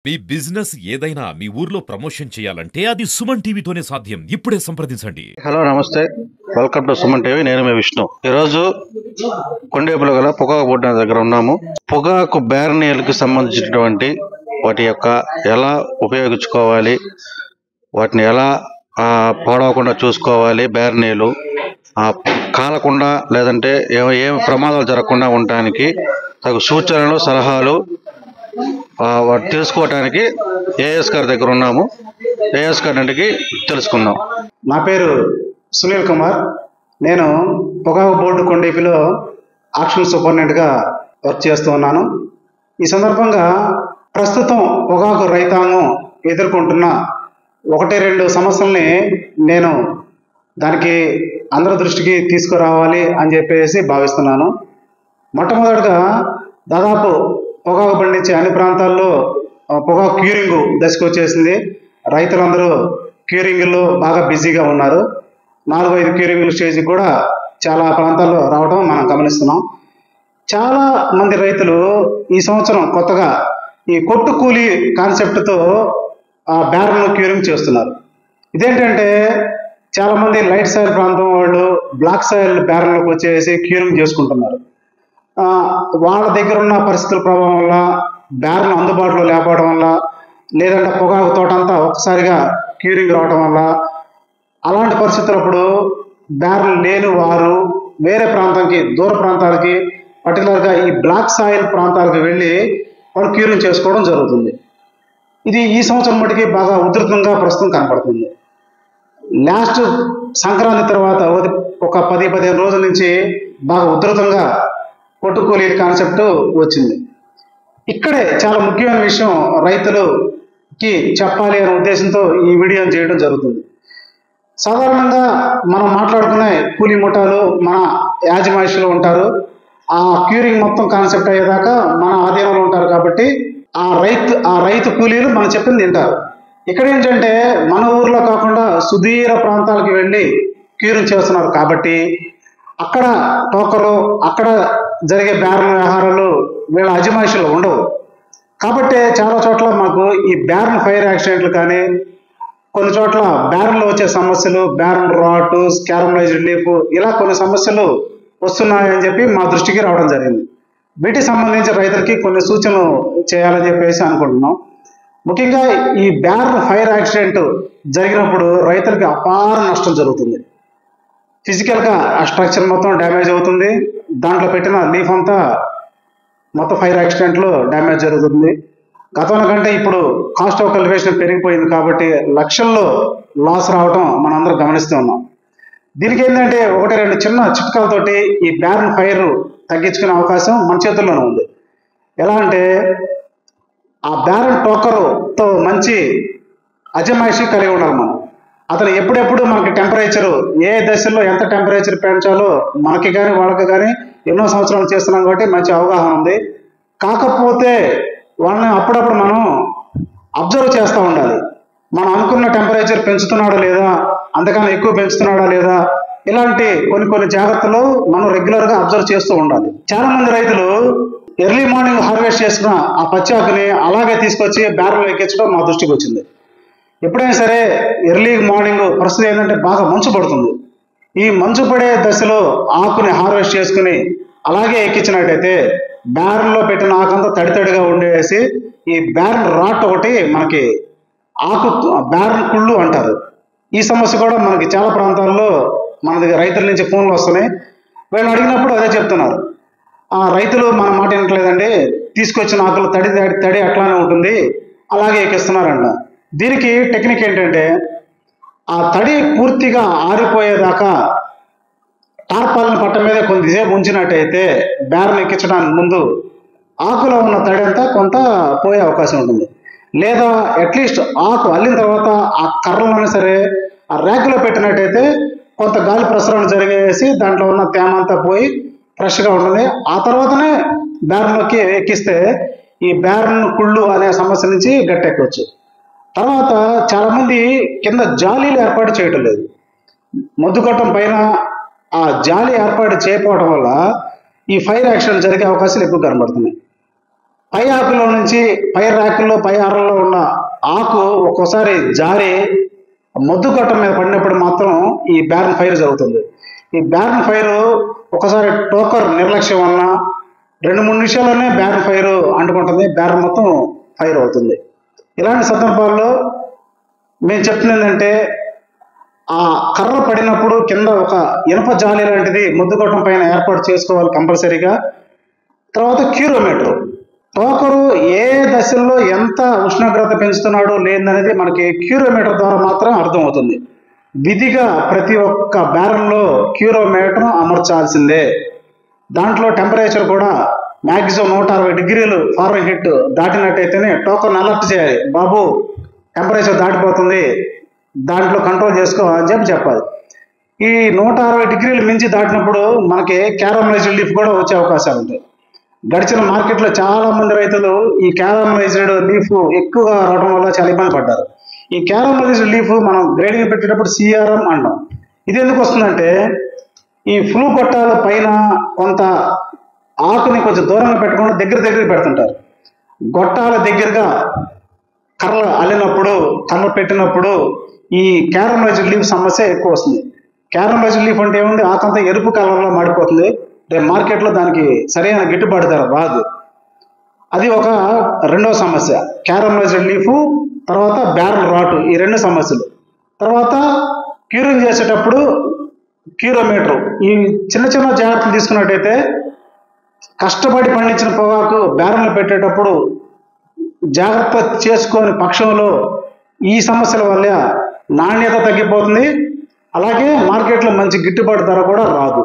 మీ business ఏదైనా మీ ఊర్లో promotion చేయాలంటే అది సుమన్ టీవీతోనే సాధ్యం. ఇప్పుడే సంప్రదించండి. హలో నమస్తే, వెల్కమ్ టు సుమన్ టీవీ. నేను మీ విష్ణు. ఈరోజు కొండేపులో గల పొగాకు బోర్డు దగ్గర ఉన్నాము. పొగాకు బ్యారనీలకు సంబంధించినటువంటి వాటి యొక్క ఎలా ఉపయోగించుకోవాలి, వాటిని ఎలా పాడవకుండా చూసుకోవాలి, బ్యారనీలు కాలకుండా లేదంటే ఏం ప్రమాదాలు జరగకుండా ఉండటానికి తగు సూచనలు సలహాలు వాటి తెలుసుకోవటానికి ఏఎస్ గారి దగ్గర ఉన్నాము. ఏఎస్ గారి నుండి తెలుసుకుందాం. నా పేరు సునీల్ కుమార్. నేను పొగాకు బోర్డు కొండేపిలో ఆక్షన్ సూపరింటెండెంట్గా వర్క్ చేస్తూ ఉన్నాను. ఈ సందర్భంగా ప్రస్తుతం పొగాకు రైతాంగం ఎదుర్కొంటున్న 1-2 సమస్యల్ని నేను దానికి అందరి దృష్టికి తీసుకురావాలి అని చెప్పేసి భావిస్తున్నాను. మొట్టమొదటిగా దాదాపు పొగాకు పండించే అన్ని ప్రాంతాల్లో పొగాకు క్యూరింగ్ దశకు వచ్చేసింది. రైతులందరూ క్యూరింగ్లో బాగా బిజీగా ఉన్నారు. 4-5 క్యూరింగ్ స్టేజ్ కూడా చాలా ప్రాంతాల్లో రావడం మనం గమనిస్తున్నాం. చాలా మంది రైతులు ఈ సంవత్సరం కొత్తగా ఈ కొట్టు కూలీ కాన్సెప్ట్తో బ్యారన్ క్యూరింగ్ చేస్తున్నారు. ఇదేంటంటే చాలామంది లైట్ సాయిల్ ప్రాంతం వాళ్ళు బ్లాక్ సాయిల్ బ్యారన్లోకి వచ్చేసి క్యూరింగ్ చేసుకుంటున్నారు. వాళ్ళ దగ్గర ఉన్న పరిస్థితుల ప్రభావం వల్ల, బ్యారన్ అందుబాటులో లేకపోవడం వల్ల, లేదంటే పొగాకు తోట అంతా ఒక్కసారిగా క్యూరింగ్ రావడం వల్ల, అలాంటి పరిస్థితులప్పుడు బ్యారన్ లేని వారు వేరే ప్రాంతానికి, దూర ప్రాంతాలకి, పర్టికులర్గా ఈ బ్లాక్ సాయిల్ ప్రాంతాలకు వెళ్ళి వాళ్ళు క్యూరింగ్ చేసుకోవడం జరుగుతుంది. ఇది ఈ సంవత్సరం మటుకి బాగా ఉధృతంగా ప్రస్తుతం కనపడుతుంది. లాస్ట్ సంక్రాంతి తర్వాత ఒక 10-15 రోజుల నుంచి బాగా ఉధృతంగా కొట్టుకూలీ కాన్సెప్ట్ వచ్చింది. ఇక్కడే చాలా ముఖ్యమైన విషయం రైతులకి చెప్పాలి అనే ఉద్దేశంతో ఈ వీడియోని చేయడం జరుగుతుంది. సాధారణంగా మనం మాట్లాడుకునే కూలీ ముఠాలు మన యాజమాన్యంలో ఉంటారు. ఆ క్యూరింగ్ మొత్తం కాన్సెప్ట్ అయ్యేదాకా మన ఆధీనంలో ఉంటారు. కాబట్టి ఆ రైతు కూలీలు మనం చెప్పింది తింటారు. ఇక్కడ ఏంటంటే మన ఊర్లో కాకుండా సుదూర ప్రాంతాలకు వెళ్ళి క్యూరింగ్ చేస్తున్నారు. కాబట్టి అక్కడ టోకరు, అక్కడ జరిగే బ్యారన్ వ్యవహారాలు వీళ్ళ అజమాయిషీలో ఉండవు. కాబట్టి చాలా చోట్ల మాకు ఈ బ్యారన్ ఫైర్ యాక్సిడెంట్లు కానీ, కొన్ని చోట్ల బ్యారన్లో వచ్చే సమస్యలు, బ్యారన్ రాట్, క్యారమలైజ్డ్ లీఫ్, ఇలా కొన్ని సమస్యలు వస్తున్నాయని చెప్పి మా దృష్టికి రావడం జరిగింది. వీటికి సంబంధించి రైతులకి కొన్ని సూచనలు చేయాలని చెప్పేసి అనుకుంటున్నాం. ముఖ్యంగా ఈ బ్యారన్ ఫైర్ యాక్సిడెంట్ జరిగినప్పుడు రైతులకి అపార నష్టం జరుగుతుంది. ఫిజికల్గా ఆ స్ట్రక్చర్ మొత్తం డ్యామేజ్ అవుతుంది. దాంట్లో పెట్టిన లీఫ్ అంతా మొత్తం ఫైర్ యాక్సిడెంట్లో డ్యామేజ్ జరుగుతుంది. గతంలో కంటే ఇప్పుడు కాస్ట్ ఆఫ్ కల్టివేషన్ పెరిగిపోయింది కాబట్టి లక్షల్లో లాస్ రావటం మనం అందరం గమనిస్తూ ఉన్నాం. దీనికి ఏంటంటే 1-2 చిన్న చిట్కాలతోటి ఈ బ్యారన్ ఫైర్ తగ్గించుకునే అవకాశం మన చేతుల్లోనే ఉంది. ఎలా అంటే ఆ బ్యారన్ టోకరుతో మంచి అజమాయిషీ కలిగి ఉండాలి మనం. అతను ఎప్పుడెప్పుడు మనకి టెంపరేచరు ఏ దశల్లో ఎంత టెంపరేచర్ పెంచాలో మనకి కానీ వాళ్ళకి కానీ ఎన్నో సంవత్సరాలు చేస్తున్నాం కాబట్టి మంచి అవగాహన ఉంది. కాకపోతే వాళ్ళని అప్పుడప్పుడు మనం అబ్జర్వ్ చేస్తూ ఉండాలి. మనం అనుకున్న టెంపరేచర్ పెంచుతున్నాడా లేదా, అంతకన్నా ఎక్కువ పెంచుతున్నాడా లేదా, ఇలాంటి కొన్ని జాగ్రత్తలు మనం రెగ్యులర్గా అబ్జర్వ్ చేస్తూ ఉండాలి. చాలా మంది రైతులు ఎర్లీ మార్నింగ్ హార్వెస్ట్ చేసుకున్న ఆ పచ్చాకుని అలాగే తీసుకొచ్చి బ్యారన్లో ఎక్కించడం మా దృష్టికి వచ్చింది. ఎప్పుడైనా సరే ఎర్లీ మార్నింగ్ పరిస్థితి ఏంటంటే బాగా మంచు పడుతుంది. ఈ మంచు పడే దశలో ఆకుని హార్వెస్ట్ చేసుకుని అలాగే ఎక్కించినట్టయితే బ్యారన్లో పెట్టిన ఆకంతా తడితడిగా ఉండేసి ఈ బ్యారన్ రాట్ ఒకటి మనకి బ్యారన్ కుళ్ళు అంటారు. ఈ సమస్య కూడా మనకి చాలా ప్రాంతాల్లో మన దగ్గర రైతుల నుంచి ఫోన్లు వస్తున్నాయి. వీళ్ళు అడిగినప్పుడు అదే చెప్తున్నారు, రైతులు మన మాట వినట్లేదండి, తీసుకొచ్చిన ఆకులు తడి అట్లానే ఉంటుంది, అలాగే ఎక్కిస్తున్నారంట. దీనికి టెక్నిక్ ఏంటంటే ఆ తడి పూర్తిగా ఆరిపోయేదాకా టార్పాలిన్ పట్ట మీద కొద్దిసేపు ఉంచినట్టయితే బ్యారన్ ఎక్కించడానికి ముందు ఆకులో ఉన్న తడి అంతా కొంత పోయే అవకాశం ఉంటుంది. లేదా అట్లీస్ట్ ఆకు అల్లిన తర్వాత ఆ కర్రలోనే సరే ఆ ర్యాక్లో పెట్టినట్టయితే కొంత గాలి ప్రసరణ జరిగేసి దాంట్లో ఉన్న తేమ అంతా పోయి ఫ్రెష్గా ఉంటుంది. ఆ తర్వాతనే బ్యారన్లోకి ఎక్కిస్తే ఈ బ్యారన్ కుళ్ళు అనే సమస్య నుంచి గట్టెక్కవచ్చు. తర్వాత చాలామంది కింద జాలీలు ఏర్పాటు చేయటం లేదు. మొద్దుగొట్టం పైన ఆ జాలి ఏర్పాటు చేయకపోవడం వల్ల ఈ ఫైర్ యాక్సిడెంట్ జరిగే అవకాశాలు ఎక్కువ కనబడుతున్నాయి. పై ఆకులో నుంచి పై ర్యాకుల్లో పై ఆరల్లో ఉన్న ఆకు ఒక్కోసారి జారి మొద్దు గొట్టం మీద పడినప్పుడు మాత్రం ఈ బ్యారన్ ఫైర్ జరుగుతుంది. ఈ బ్యారన్ ఫైర్ ఒకసారి టోకర్ నిర్లక్ష్యం వలన 2-3 నిమిషాల్లోనే బ్యారన్ ఫైర్ అంటుకుంటుంది, బ్యారన్ మొత్తం ఫైర్ అవుతుంది. ఇలాంటి సందర్భాల్లో మేము చెప్తున్నది ఏంటంటే, ఆ కర్ర పడినప్పుడు కింద ఒక ఇనుప జాలి లాంటిది ముద్దుగొట్టం పైన ఏర్పాటు చేసుకోవాలి కంపల్సరీగా. తర్వాత క్యూరోమీటర్, టోకరు ఏ దశల్లో ఎంత ఉష్ణోగ్రత పెంచుతున్నాడో లేదనేది మనకి క్యూరోమీటర్ ద్వారా మాత్రం అర్థమవుతుంది. విధిగా ప్రతి ఒక్క బ్యారన్లో క్యూరోమీటర్ అమర్చాల్సిందే. దాంట్లో టెంపరేచర్ కూడా మ్యాక్సిమం 160 డిగ్రీలు ఫారెన్హీట్ దాటినట్టయితేనే టోకర్ని అలర్ట్ చేయాలి. బాబు టెంపరేచర్ దాటిపోతుంది, దాంట్లో కంట్రోల్ చేసుకో అని చెప్పాలి. ఈ 160 డిగ్రీలు మించి దాటినప్పుడు మనకి క్యారమలైజ్డ్ లీఫ్ కూడా వచ్చే అవకాశాలు ఉంటాయి. గడిచిన మార్కెట్లో చాలా మంది రైతులు ఈ క్యారమలైజ్డ్ లీఫ్ ఎక్కువగా రావడం వల్ల చాలా ఇబ్బంది పడ్డారు. ఈ క్యారమలైజ్డ్ లీఫ్ మనం గ్రేడింగ్ పెట్టేటప్పుడు CRM అంటాం. ఇది ఎందుకు వస్తుందంటే, ఈ ఫ్లూ గొట్టాల పైన కొంత ఆకుని కొంచెం దూరంగా పెట్టకుండా దగ్గర పెడుతుంటారు. గొట్టాల దగ్గరగా కర్ర అల్లినప్పుడు, కర్ర పెట్టినప్పుడు ఈ క్యారమలైజ్డ్ లీఫ్ సమస్య ఎక్కువ వస్తుంది. క్యారమలైజ్డ్ లీఫ్ అంటే ఏముంది, ఆకంతా ఎరుపు కలర్లో మాడిపోతుంది. రేపు మార్కెట్లో దానికి సరైన గిట్టుబాటు ధర రాదు. అది ఒక రెండవ సమస్య. క్యారమలైజ్డ్ లీఫ్, తర్వాత బ్యారల్ రాటు, ఈ 2 సమస్యలు. తర్వాత క్యూరింగ్ చేసేటప్పుడు క్యూరోమీటర్, ఈ చిన్న జాగ్రత్తలు తీసుకున్నట్టయితే కష్టపడి పండించిన పొగాకు బ్యారన్లు పెట్టేటప్పుడు జాగ్రత్త చేసుకొని పక్షంలో ఈ సమస్యల వల్ల నాణ్యత తగ్గిపోతుంది, అలాగే మార్కెట్లో మంచి గిట్టుబాటు ధర కూడా రాదు.